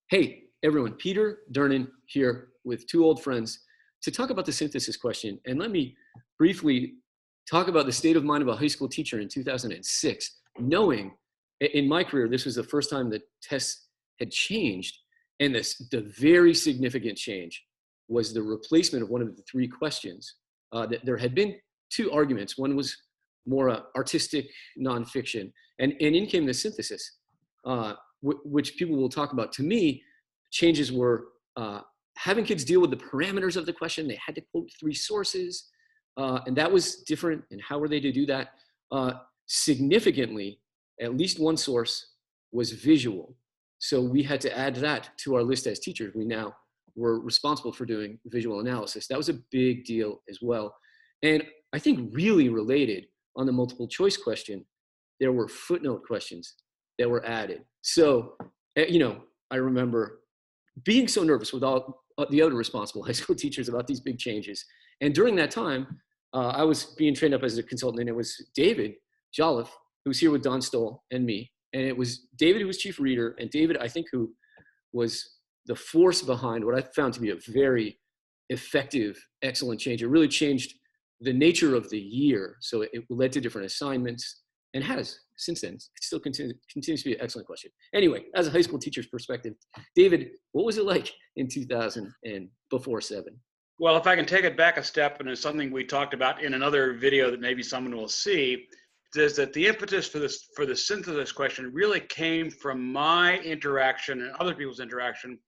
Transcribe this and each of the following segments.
Hey, everyone, Peter Durnan here with two old friends to talk about the synthesis question. And let me briefly talk about the state of mind of a high school teacher in 2006, knowing in my career, this was the first time that tests had changed. And the very significant change was the replacement of one of the three questions. There had been two arguments. One was more artistic nonfiction, and in came the synthesis. Which people will talk about. To me, changes were having kids deal with the parameters of the question. They had to quote three sources, and that was different. And how were they to do that? Significantly, at least one source was visual. So we had to add that to our list as teachers. We now were responsible for doing visual analysis. That was a big deal as well. And I think really related on the multiple choice question, there were footnote questions that were added. So, I remember being so nervous with all the other responsible high school teachers about these big changes. And during that time, I was being trained up as a consultant, and it was David Jolliffe, who was here with Don Stoll and me. And it was David who was chief reader, and David, I think, who was the force behind what I found to be a very effective, excellent change. It really changed the nature of the year. So it led to different assignments, and has since then. It still continues to be an excellent question. Anyway, as a high school teacher's perspective, David, what was it like in 2000 and before 7? Well, if I can take it back a step, and it's something we talked about in another video that maybe someone will see, is that the impetus for the synthesis question really came from my interaction and other people's interaction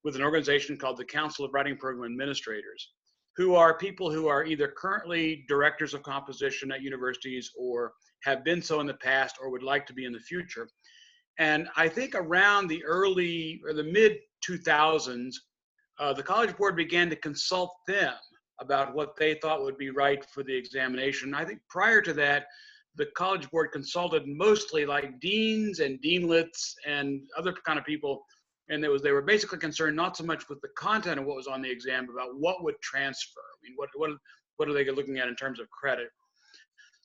with an organization called the Council of Writing Program Administrators, who are people who are either currently directors of composition at universities or have been so in the past or would like to be in the future. And I think around the early or the mid 2000s, the College Board began to consult them about what they thought would be right for the examination. I think prior to that, the College Board consulted mostly like deans and deanlets and other kind of people. And they were basically concerned not so much with the content of what was on the exam, but about what would transfer. I mean, what are they looking at in terms of credit?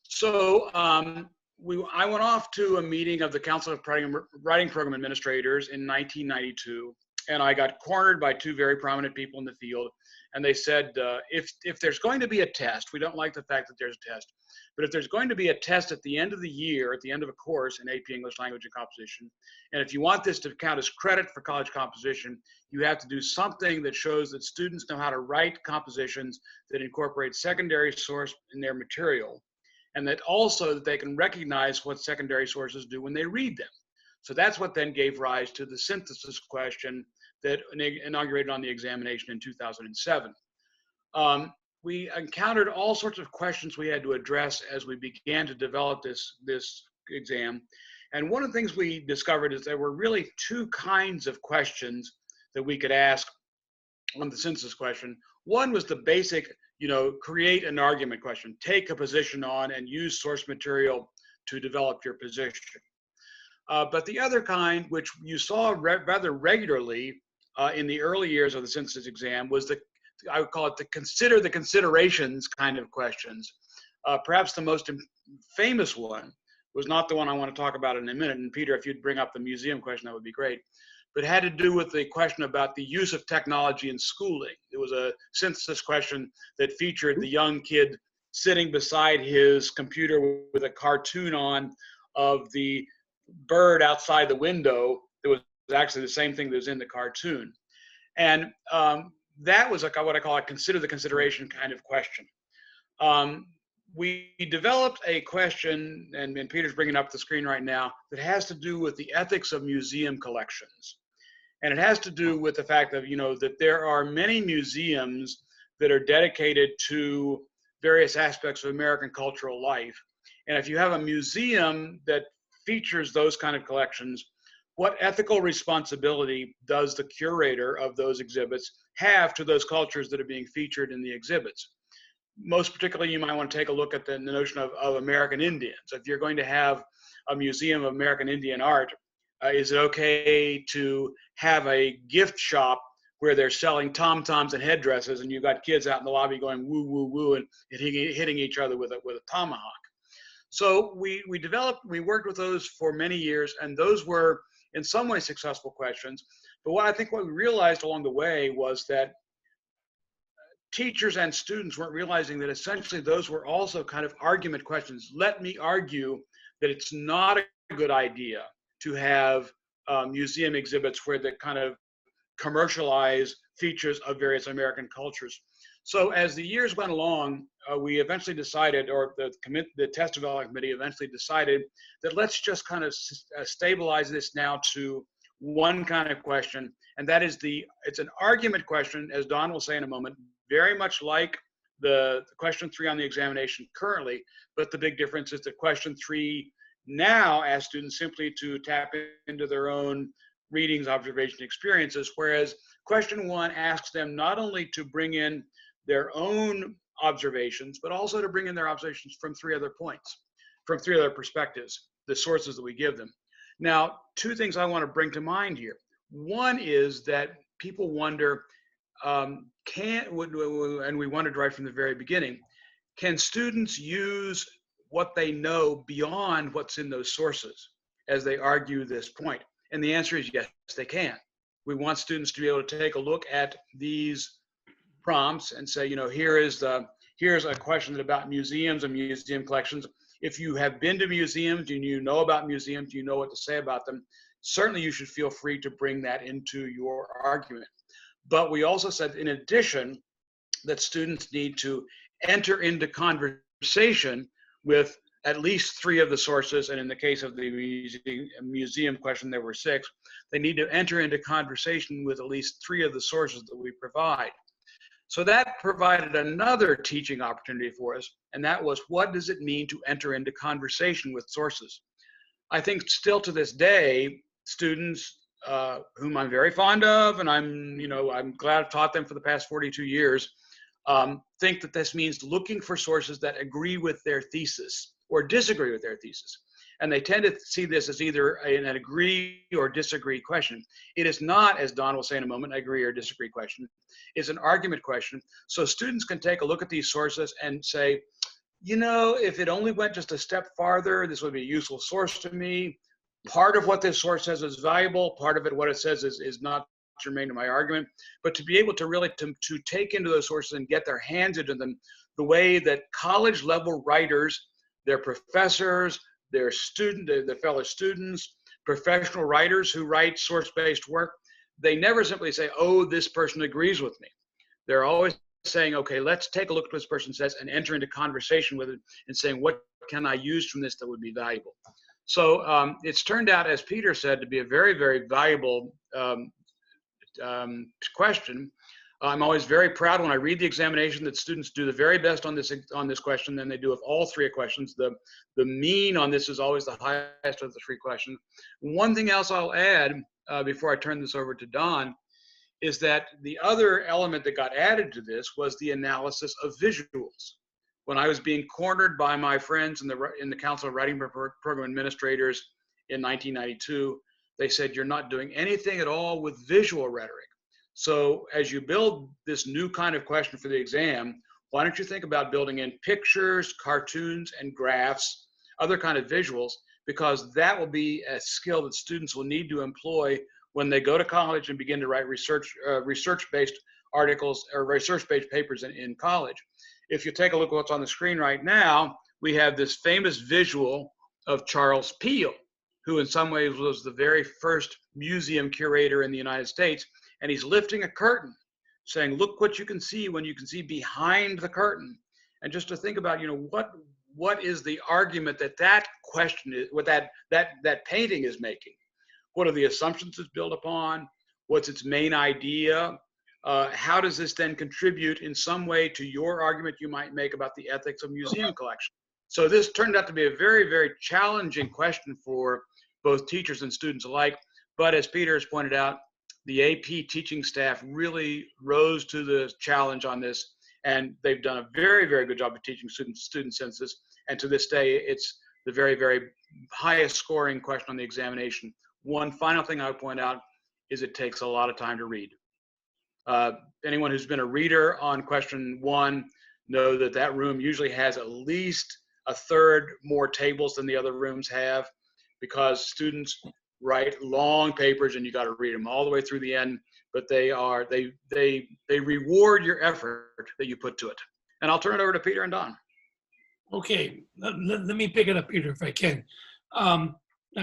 So I went off to a meeting of the Council of Writing Program Administrators in 1992, and I got cornered by two very prominent people in the field. And they said, if there's going to be a test, we don't like the fact that there's a test, but if there's going to be a test at the end of the year, at the end of a course in AP English Language and Composition, and if you want this to count as credit for college composition, you have to do something that shows that students know how to write compositions that incorporate secondary source in their material, and that also that they can recognize what secondary sources do when they read them. So that's what then gave rise to the synthesis question that inaugurated on the examination in 2007. We encountered all sorts of questions we had to address as we began to develop this exam. And one of the things we discovered is there were really two kinds of questions that we could ask on the synthesis question. One was the basic, create an argument question, take a position on and use source material to develop your position. But the other kind, which you saw rather regularly in the early years of the synthesis exam, was I would call it the consider the considerations kind of questions. Perhaps the most famous one was not the one I want to talk about in a minute. And Peter, if you'd bring up the museum question, that would be great. But it had to do with the question about the use of technology in schooling. It was a synthesis question that featured the young kid sitting beside his computer with a cartoon on of the bird outside the window that was actually the same thing that was in the cartoon. And that was like what I call a consider the consideration kind of question. We developed a question, and Peter's bringing up the screen right now, that has to do with the ethics of museum collections. And it has to do with the fact that, that there are many museums that are dedicated to various aspects of American cultural life. And if you have a museum that features those kind of collections, what ethical responsibility does the curator of those exhibits have to those cultures that are being featured in the exhibits? Most particularly, you might want to take a look at the notion of American Indians. If you're going to have a museum of American Indian art, is it okay to have a gift shop where they're selling tom-toms and headdresses, and you've got kids out in the lobby going woo, woo, woo, and hitting each other with a tomahawk? So we worked with those for many years, and those were in some ways successful questions. But what we realized along the way was that teachers and students weren't realizing that essentially those were also kind of argument questions. Let me argue that it's not a good idea to have museum exhibits where they kind of commercialize features of various American cultures. So as the years went along, we eventually decided, or the test development committee eventually decided, that let's just kind of stabilize this now to one kind of question, and that is it's an argument question, as Don will say in a moment, very much like the question 3 on the examination currently, but the big difference is that question 3 now asks students simply to tap into their own readings, observation, experiences, whereas question 1 asks them not only to bring in their own observations, but also to bring in their observations from 3 other points, from 3 other perspectives, the sources that we give them. Now, 2 things I want to bring to mind here. One is that people wonder, and we wondered right from the very beginning, can students use what they know beyond what's in those sources as they argue this point? And the answer is yes, they can. We want students to be able to take a look at these prompts and say, here's a question about museums and museum collections. If you have been to museums, and you know about museums, you know what to say about them, certainly you should feel free to bring that into your argument. But we also said, in addition, that students need to enter into conversation with at least 3 of the sources, and in the case of the museum question, there were 6. They need to enter into conversation with at least 3 of the sources that we provide. So that provided another teaching opportunity for us, and that was, what does it mean to enter into conversation with sources? I think still to this day, students whom I'm very fond of, and I'm glad I've taught them for the past 42 years, think that this means looking for sources that agree with their thesis or disagree with their thesis. And they tend to see this as either an agree or disagree question. It is not, as Don will say in a moment, an agree or disagree question. It's an argument question. So students can take a look at these sources and say, if it only went just a step farther, this would be a useful source to me. Part of what this source says is valuable. Part of it, what it says is not germane to my argument. But to be able to really to take into those sources and get their hands into them the way that college level writers, their professors, their fellow students, professional writers who write source-based work, they never simply say, oh, this person agrees with me. They're always saying, okay, let's take a look at what this person says and enter into conversation with it and saying, what can I use from this that would be valuable? So it's turned out, as Peter said, to be a very, very valuable question. I'm always very proud when I read the examination that students do the very best on this question than they do of all 3 questions. The mean on this is always the highest of the 3 questions. One thing else I'll add before I turn this over to Don is that the other element that got added to this was the analysis of visuals. When I was being cornered by my friends in the Council of Writing Program Administrators in 1992, they said, you're not doing anything at all with visual rhetoric. So as you build this new kind of question for the exam, why don't you think about building in pictures, cartoons, and graphs, other kind of visuals, because that will be a skill that students will need to employ when they go to college and begin to write research-based articles or research-based papers in college. If you take a look at what's on the screen right now, we have this famous visual of Charles Peale, who in some ways was the very first museum curator in the United States. And he's lifting a curtain saying, look what you can see when you can see behind the curtain. And just to think about, what is the argument that question is, what that painting is making? What are the assumptions it's built upon? What's its main idea? How does this then contribute in some way to your argument you might make about the ethics of museum collection? So this turned out to be a very, very challenging question for both teachers and students alike. But as Peter has pointed out, the AP teaching staff really rose to the challenge on this, and they've done a very, very good job of teaching students since this. And to this day, it's the very, very highest scoring question on the examination. One final thing I would point out is it takes a lot of time to read. Anyone who's been a reader on question 1 know that room usually has at least a third more tables than the other rooms have, because students write long papers and you got to read them all the way through the end, but they reward your effort that you put to it. And I'll turn it over to Peter and Don. Okay, let me pick it up, Peter, if I can. I'm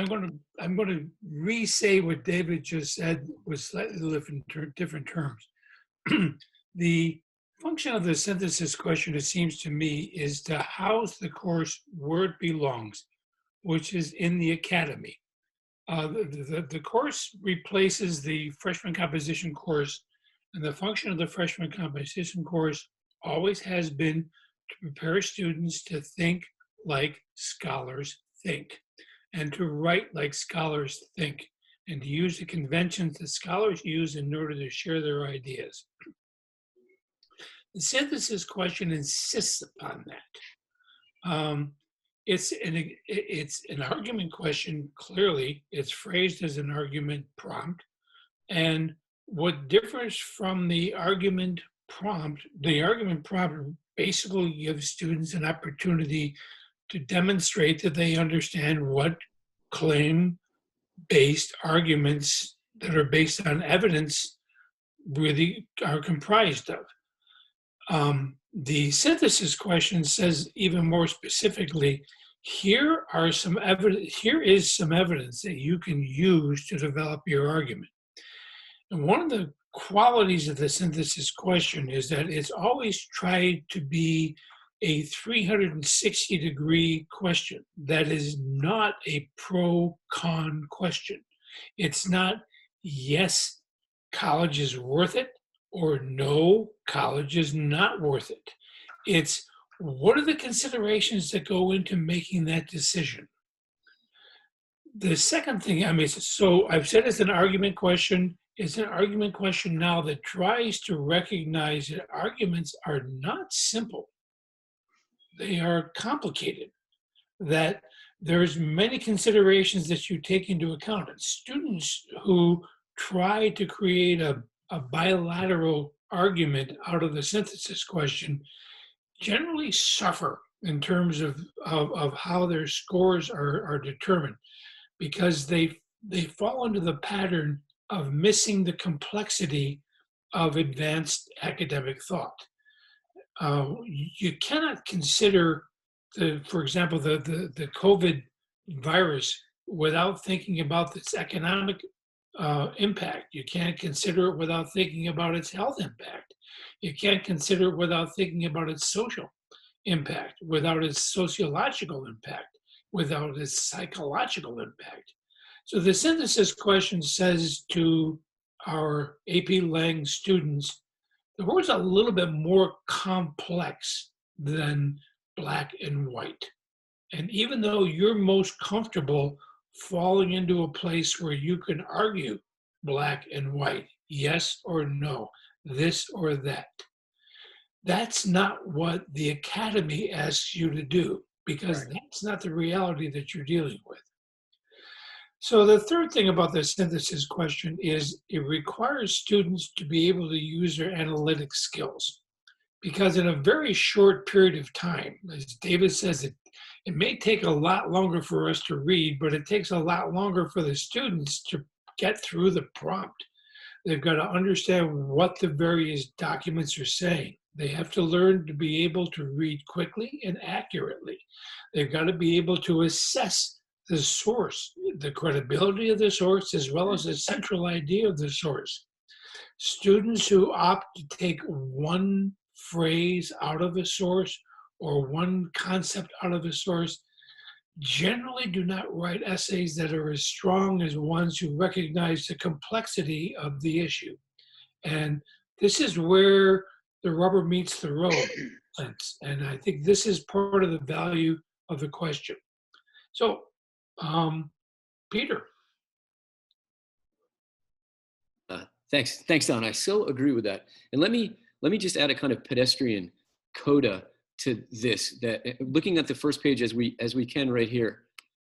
going to re-say what David just said with slightly different terms. The function of the synthesis question, it seems to me, is to house the course where it belongs, which is in the academy. The course replaces the freshman composition course, and the function of the freshman composition course always has been to prepare students to think like scholars think, and to write like scholars think, and to use the conventions that scholars use in order to share their ideas. The synthesis question insists upon that. It's an argument question, clearly. It's phrased as an argument prompt. And what differs from the argument prompt basically gives students an opportunity to demonstrate that they understand what claim-based arguments that are based on evidence really are comprised of. The synthesis question says even more specifically, here is some evidence that you can use to develop your argument. And one of the qualities of the synthesis question is that it's always tried to be a 360-degree question that is not a pro-con question. It's not, yes, college is worth it, or no, college is not worth it. It's, what are the considerations that go into making that decision? The second thing, so I've said it's an argument question. It's an argument question now that tries to recognize that arguments are not simple. They are complicated, that there's many considerations that you take into account. And students who try to create a bilateral argument out of the synthesis question generally suffer in terms of how their scores are determined, because they fall into the pattern of missing the complexity of advanced academic thought. You cannot consider, for example, the COVID virus without thinking about its economic impact. You can't consider it without thinking about its health impact. You can't consider it without thinking about its social impact, without its sociological impact, without its psychological impact. So the synthesis question says to our AP Lang students, the world's a little bit more complex than black and white. And even though you're most comfortable falling into a place where you can argue black and white, yes or no, this or that, that's not what the academy asks you to do, because that's not the reality that you're dealing with. So the third thing about the synthesis question is it requires students to be able to use their analytic skills, because in a very short period of time, as David says, it may take a lot longer for us to read, but it takes a lot longer for the students to get through the prompt. They've got to understand what the various documents are saying. They have to learn to be able to read quickly and accurately. They've got to be able to assess the source, the credibility of the source, as well as the central idea of the source. Students who opt to take one phrase out of a source or one concept out of a source generally do not write essays that are as strong as ones who recognize the complexity of the issue. And this is where the rubber meets the road. And I think this is part of the value of the question. So, Peter. Thanks, Don. I so agree with that. And let me just add a kind of pedestrian coda to this. That looking at the first page as we can right here,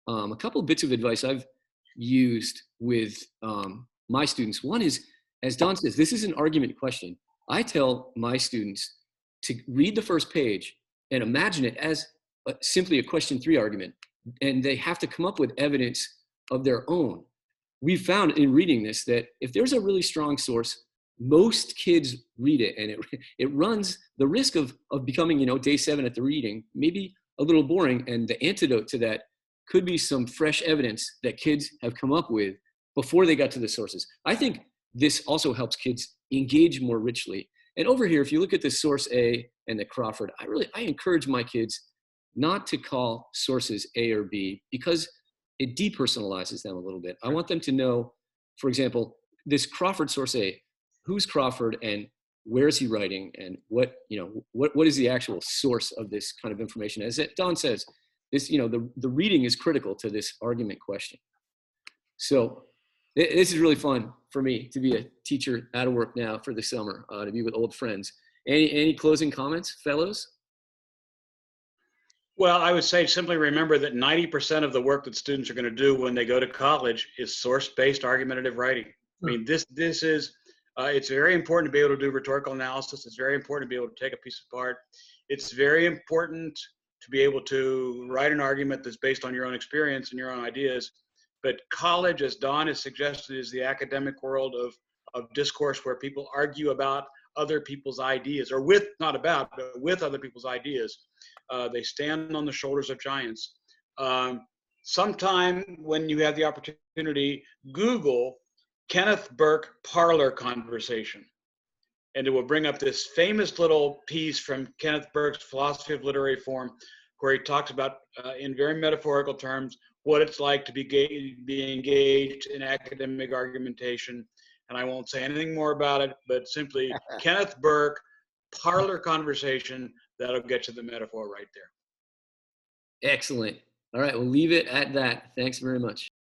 a couple of bits of advice I've used with my students. One is, as Don says, this is an argument question. I tell my students to read the first page and imagine it as simply a question 3 argument, and they have to come up with evidence of their own. we found in reading this that if there's a really strong source, most kids read it, and it runs the risk of becoming, day 7 at the reading, maybe a little boring. And the antidote to that could be some fresh evidence that kids have come up with before they got to the sources. I think this also helps kids engage more richly. And over here, if you look at the source A and the Crawford, I encourage my kids not to call sources A or B, because it depersonalizes them a little bit. I want them to know, for example, this Crawford source A, who's Crawford and where is he writing, and what is the actual source of this kind of information? As Don says, this, the reading is critical to this argument question. So this is really fun for me to be a teacher out of work now for the summer, to be with old friends. Any closing comments, fellows? Well, I would say simply remember that 90% of the work that students are going to do when they go to college is source-based argumentative writing. I mean, this is, it's very important to be able to do rhetorical analysis. It's very important to be able to take a piece apart. It's very important to be able to write an argument that's based on your own experience and your own ideas. But college, as Don has suggested, is the academic world of discourse where people argue about other people's ideas, or not about, but with other people's ideas. They stand on the shoulders of giants. Sometime when you have the opportunity, Google Kenneth Burke parlor conversation, and it will bring up this famous little piece from Kenneth Burke's Philosophy of Literary Form, where he talks about, in very metaphorical terms, what it's like to be engaged in academic argumentation. And I won't say anything more about it, but simply Kenneth Burke parlor conversation. That'll get you the metaphor right there. Excellent. All right, we'll leave it at that. Thanks very much.